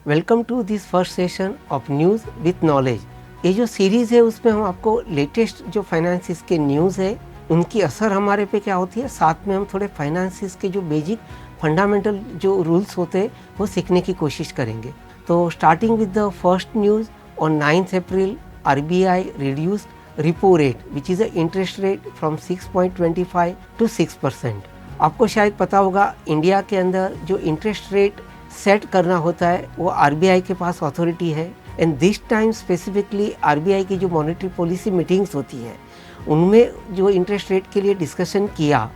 Welcome to this first session of news with knowledge. ये जो series है उसमें हम आपको लेटेस्ट जो फाइनेंसिस के न्यूज़ है उनकी असर हमारे पे क्या होती है, साथ में हम थोड़े फाइनेंसिस के जो बेसिक फंडामेंटल जो रूल्स होते हैं वो सीखने की कोशिश करेंगे। तो starting with the first news, on 9 April RBI reduced repo rate which is a interest rate from 6.25 to 6%। आपको शायद पता होगा इंडिया के अंदर जो इंटरेस्ट रेट सेट करना होता है वो RBI के पास अथॉरिटी है। And this time specifically RBI की जो मॉनेटरी पॉलिसी मीटिंग्स होती है उनमें जो इंटरेस्ट रेट के लिए डिस्कशन किया,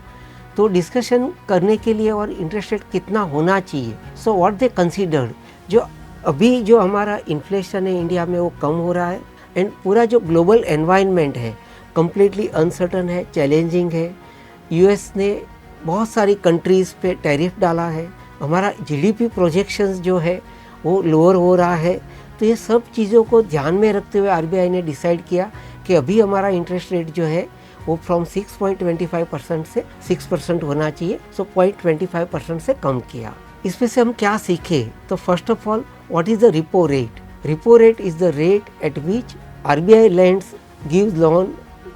तो डिस्कशन करने के लिए और इंटरेस्ट रेट कितना होना चाहिए, सो व्हाट दे कंसीडर्ड, जो अभी जो हमारा इन्फ्लेशन है इंडिया में वो कम हो रहा है एंड पूरा जो ग्लोबल एनवायरनमेंट है कम्प्लीटली अनसर्टन है, चैलेंजिंग है। US ने बहुत सारी कंट्रीज़ पे टैरिफ डाला है, हमारा GDP प्रोजेक्शंस जो है वो लोअर हो रहा है। तो ये सब चीज़ों को ध्यान में रखते हुए RBI ने डिसाइड किया कि अभी हमारा इंटरेस्ट रेट जो है वो फ्रॉम 6.25% से 6% होना चाहिए, सो 0.25% से कम किया। इसमें से हम क्या सीखे, तो first of all what is the repo rate. Repo rate is the rate at which RBI lends gives loan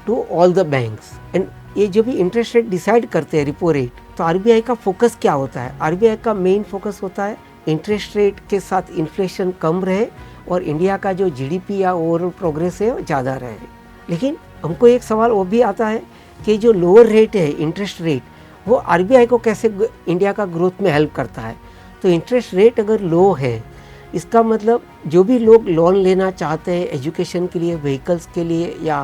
to all the banks। And ये जो भी इंटरेस्ट रेट डिसाइड करते हैं रिपो रेट, तो RBI का फोकस क्या होता है, RBI का मेन फोकस होता है इंटरेस्ट रेट के साथ इन्फ्लेशन कम रहे और इंडिया का जो GDP या ओवरऑल प्रोग्रेस है वो ज़्यादा रहे। लेकिन हमको एक सवाल वो भी आता है कि जो लोअर रेट है इंटरेस्ट रेट, वो RBI को कैसे इंडिया का ग्रोथ में हेल्प करता है। तो इंटरेस्ट रेट अगर लो है, इसका मतलब जो भी लोग लोन लेना चाहते हैं एजुकेशन के लिए, व्हीकल्स के लिए या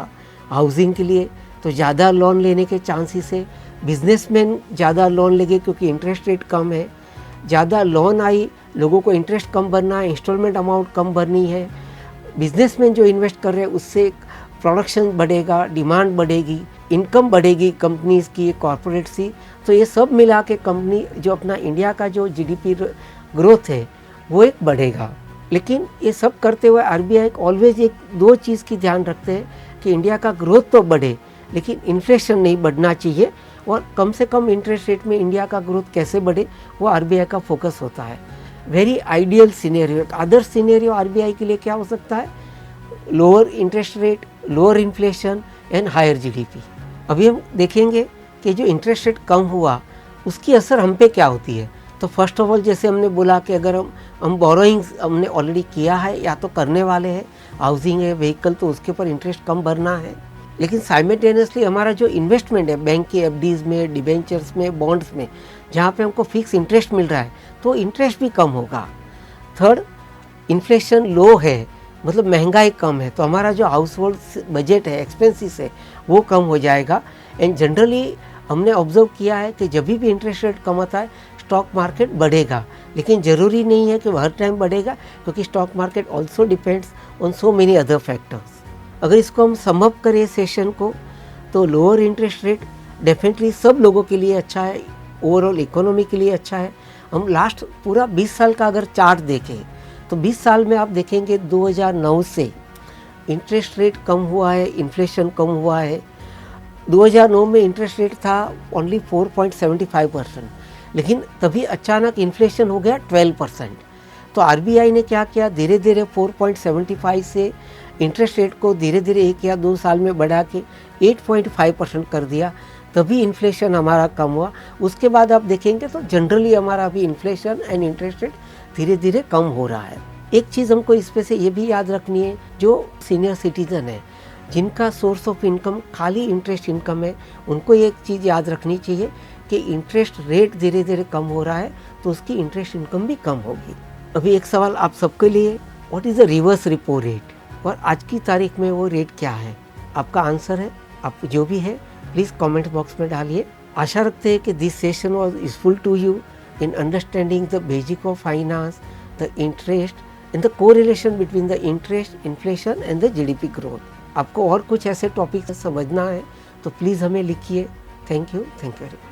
हाउसिंग के लिए, तो ज़्यादा लोन लेने के चांसेस है। बिजनेसमैन ज़्यादा लोन लेंगे क्योंकि इंटरेस्ट रेट कम है। ज़्यादा लोन आई, लोगों को इंटरेस्ट कम भरना है, इंस्टॉलमेंट अमाउंट कम भरनी है। बिजनेसमैन जो इन्वेस्ट कर रहे हैं उससे प्रोडक्शन बढ़ेगा, डिमांड बढ़ेगी, इनकम बढ़ेगी कंपनीज़ की, कॉरपोरेट्स की। तो ये सब मिला के कंपनी जो अपना इंडिया का जो GDP ग्रोथ है वो एक बढ़ेगा। लेकिन ये सब करते हुए RBI ऑलवेज एक दो चीज़ की ध्यान रखते हैं कि इंडिया का ग्रोथ तो बढ़े लेकिन इन्फ्लेशन नहीं बढ़ना चाहिए, और कम से कम इंटरेस्ट रेट में इंडिया का ग्रोथ कैसे बढ़े वो RBI का फोकस होता है। Very ideal scenario, other scenario RBI के लिए क्या हो सकता है, lower interest rate, lower inflation and higher GDP। अभी हम देखेंगे कि जो इंटरेस्ट रेट कम हुआ उसकी असर हम पे क्या होती है। तो फर्स्ट ऑफ ऑल जैसे हमने बोला कि अगर हम बोरोइंग्स हमने ऑलरेडी किया है या तो करने वाले हैं, हाउसिंग है, व्हीकल, तो उसके ऊपर इंटरेस्ट कम भरना है। लेकिन साइमल्टेनियसली हमारा जो इन्वेस्टमेंट है बैंक के FDs में, डिबेंचर्स में, बॉन्ड्स में, जहाँ पे हमको फिक्स इंटरेस्ट मिल रहा है, तो इंटरेस्ट भी कम होगा। थर्ड, इन्फ्लेशन लो है, मतलब महंगाई कम है, तो हमारा जो हाउस होल्ड बजट है, एक्सपेंसिस है, वो कम हो जाएगा। एंड जनरली हमने ऑब्जर्व किया है कि जब भी इंटरेस्ट रेट कम होता है स्टॉक मार्केट बढ़ेगा, लेकिन ज़रूरी नहीं है कि हर टाइम बढ़ेगा, क्योंकि stock market also depends on so many other factors. अगर इसको हम सम अप करें सेशन को, तो लोअर इंटरेस्ट रेट डेफिनेटली सब लोगों के लिए अच्छा है, ओवरऑल इकोनॉमी के लिए अच्छा है। हम लास्ट पूरा 20 साल का अगर चार्ट देखें तो 20 साल में आप देखेंगे 2009 से इंटरेस्ट रेट कम हुआ है, इन्फ्लेशन कम हुआ है। 2009 में इंटरेस्ट रेट था ओनली 4.75%, लेकिन तभी अचानक इन्फ्लेशन हो गया 12%। तो RBI ने क्या किया, धीरे धीरे 4.75 से इंटरेस्ट रेट को धीरे धीरे 1 या 2 साल में बढ़ा के 8.5% कर दिया, तभी इन्फ्लेशन हमारा कम हुआ। उसके बाद आप देखेंगे तो जनरली हमारा अभी इन्फ्लेशन एंड इंटरेस्ट रेट धीरे धीरे कम हो रहा है। एक चीज़ हमको इसमें से ये भी याद रखनी है, जो सीनियर सिटीज़न है जिनका सोर्स ऑफ इनकम खाली इंटरेस्ट इनकम है, उनको एक चीज़ याद रखनी चाहिए कि इंटरेस्ट रेट धीरे धीरे कम हो रहा है तो उसकी इंटरेस्ट इनकम भी कम होगी। अभी एक सवाल आप सबके लिए, what is the reverse repo rate, और आज की तारीख में वो रेट क्या है। आपका आंसर है, आप जो भी है प्लीज़ कमेंट बॉक्स में डालिए। आशा रखते हैं कि this session was useful to you in understanding the basic of finance, the interest and the correlation between the interest, inflation and the GDP growth. आपको और कुछ ऐसे टॉपिक समझना है तो प्लीज़ हमें लिखिए। Thank you very much.